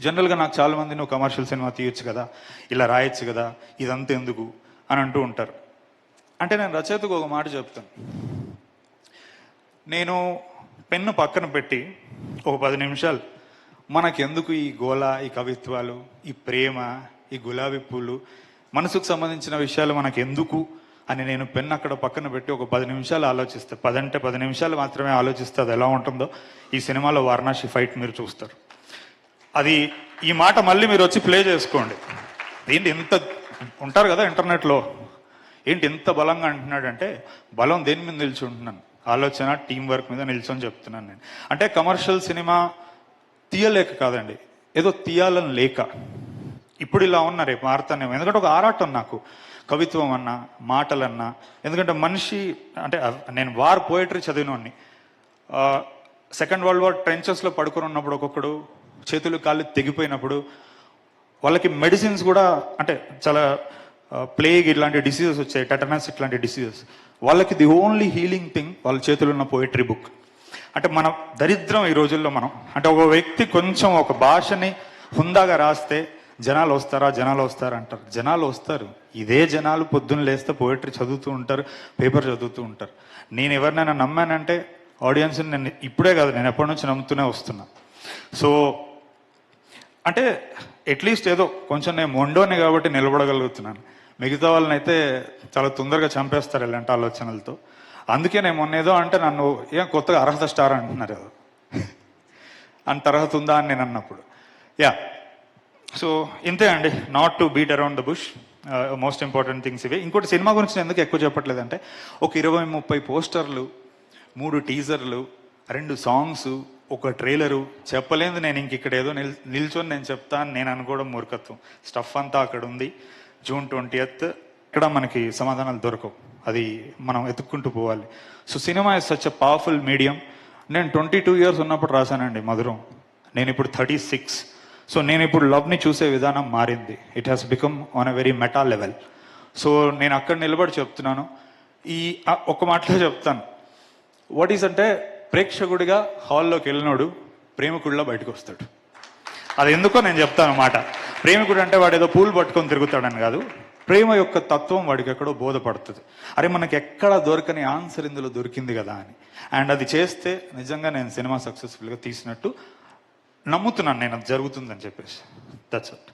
జనరల్గా నాకు చాలామంది నువ్వు కమర్షియల్ సినిమా తీయొచ్చు కదా, ఇలా రాయొచ్చు కదా, ఇదంతా ఎందుకు అని అంటూ ఉంటారు. అంటే నేను రచయితకు ఒక మాట చెప్తాను. నేను పెన్ను పక్కన పెట్టి ఒక 10 నిమిషాలు మనకెందుకు ఈ గోల, ఈ కవిత్వాలు, ఈ ప్రేమ, ఈ గులాబీ పూలు, మనసుకు సంబంధించిన విషయాలు మనకెందుకు అని నేను పెన్ను అక్కడ పక్కన పెట్టి ఒక 10 నిమిషాలు ఆలోచిస్తే, 10 అంటే 10 నిమిషాలు మాత్రమే ఆలోచిస్తే అది ఎలా ఉంటుందో ఈ సినిమాలో వారణాసి ఫైట్ మీరు చూస్తారు. అది ఈ మాట మళ్ళీ మీరు వచ్చి ప్లే చేసుకోండి. ఏంటి ఇంత ఉంటారు కదా ఇంటర్నెట్లో, ఏంటి ఎంత బలంగా అంటున్నాడంటే, బలం దేని మీద నిల్చుంటున్నాను, ఆలోచన, టీం వర్క్ మీద నిల్చొని చెప్తున్నాను నేను. అంటే కమర్షియల్ సినిమా తీయలేక కాదండి, ఏదో తీయాలని లేక. ఇప్పుడు ఇలా ఉన్నా రేపు మారుతానేమో, ఎందుకంటే ఒక ఆరాటం నాకు కవిత్వం అన్నా, మాటలన్నా. ఎందుకంటే మనిషి అంటే నేను వార్ పోయిటరీ చదివినోడిని. సెకండ్ వరల్డ్ వార్ ట్రెంచెస్లో పడుకొని ఉన్నప్పుడు ఒక్కొక్కడు చేతులు కాళ్ళు తెగిపోయినప్పుడు వాళ్ళకి మెడిసిన్స్ కూడా అంటే చాలా ప్లేగ్ ఇట్లాంటి డిసీజెస్ వచ్చాయి, టెటనస్ ఇట్లాంటి డిసీజెస్. వాళ్ళకి ది ఓన్లీ హీలింగ్ థింగ్ వాళ్ళ చేతులు ఉన్న పోయిటరీ బుక్. అంటే మన దరిద్రం ఈ రోజుల్లో మనం, అంటే ఒక వ్యక్తి కొంచెం ఒక భాషని హుందాగా రాస్తే జనాలు వస్తారా అంటారు. జనాలు వస్తారు. ఇదే జనాలు పొద్దున్న లేస్తే పోయిటరీ చదువుతూ ఉంటారు, పేపర్ చదువుతూ ఉంటారు. నేను ఎవరినైనా నమ్మానంటే ఆడియన్స్ని నేను ఇప్పుడే కాదు, నేను ఎప్పటి నుంచి నమ్ముతూనే వస్తున్నా. సో అంటే అట్లీస్ట్ ఏదో కొంచెం నేను మొండోని కాబట్టి నిలబడగలుగుతున్నాను. మిగతా వాళ్ళని అయితే చాలా తొందరగా చంపేస్తారు ఇలాంటి ఆలోచనలతో. అందుకే నేను మొన్న ఏదో అంటే నన్ను ఏం కొత్తగా అర్హత స్టార్ అంటున్నారు ఏదో అంత అర్హత ఉందా అని నేను అన్నప్పుడు సో ఇంతే అండి. Not to beat around the bush. Most important things ఇవే. ఇంకోటి సినిమా గురించి నేను ఎందుకు ఎక్కువ చెప్పట్లేదంటే, ఒక 20-30 పోస్టర్లు, 3 టీజర్లు, 2 సాంగ్స్, ఒక ట్రైలరు చెప్పలేదు. నేను ఇంక ఇక్కడ ఏదో నిల్చొని నేను చెప్తాను నేను అనుకోవడం మూర్ఖత్వం. స్టఫ్ అంతా అక్కడ ఉంది. June 20th ఇక్కడ మనకి సమాధానాలు దొరకవు, అది మనం ఎత్తుక్కుంటూ పోవాలి. So cinema is such a powerful medium. నేను 22 years ఉన్నప్పుడు రాశానండి మధురం. నేను ఇప్పుడు 36. సో నేను ఇప్పుడు లవ్ని చూసే విధానం మారింది. It has become on a very meta level. So నేను అక్కడ నిలబడి చెప్తున్నాను. ఈ ఒక మాటలో చెప్తాను, వాట్ ఈస్ అంటే, ప్రేక్షకుడిగా హాల్లోకి వెళ్ళినోడు ప్రేమికుడిలో బయటకు వస్తాడు. అది ఎందుకో నేను చెప్తాను మాట. ప్రేమికుడు అంటే వాడు ఏదో పూలు పట్టుకొని తిరుగుతాడని కాదు, ప్రేమ యొక్క తత్వం వాడికి ఎక్కడో బోధపడుతుంది. అరే మనకి ఎక్కడ దొరకని ఆన్సర్ ఇందులో దొరికింది కదా అని. అండ్ అది చేస్తే నిజంగా నేను సినిమా సక్సెస్ఫుల్గా తీసినట్టు నమ్ముతున్నాను నేను, అది జరుగుతుందని చెప్పేసి. That's it.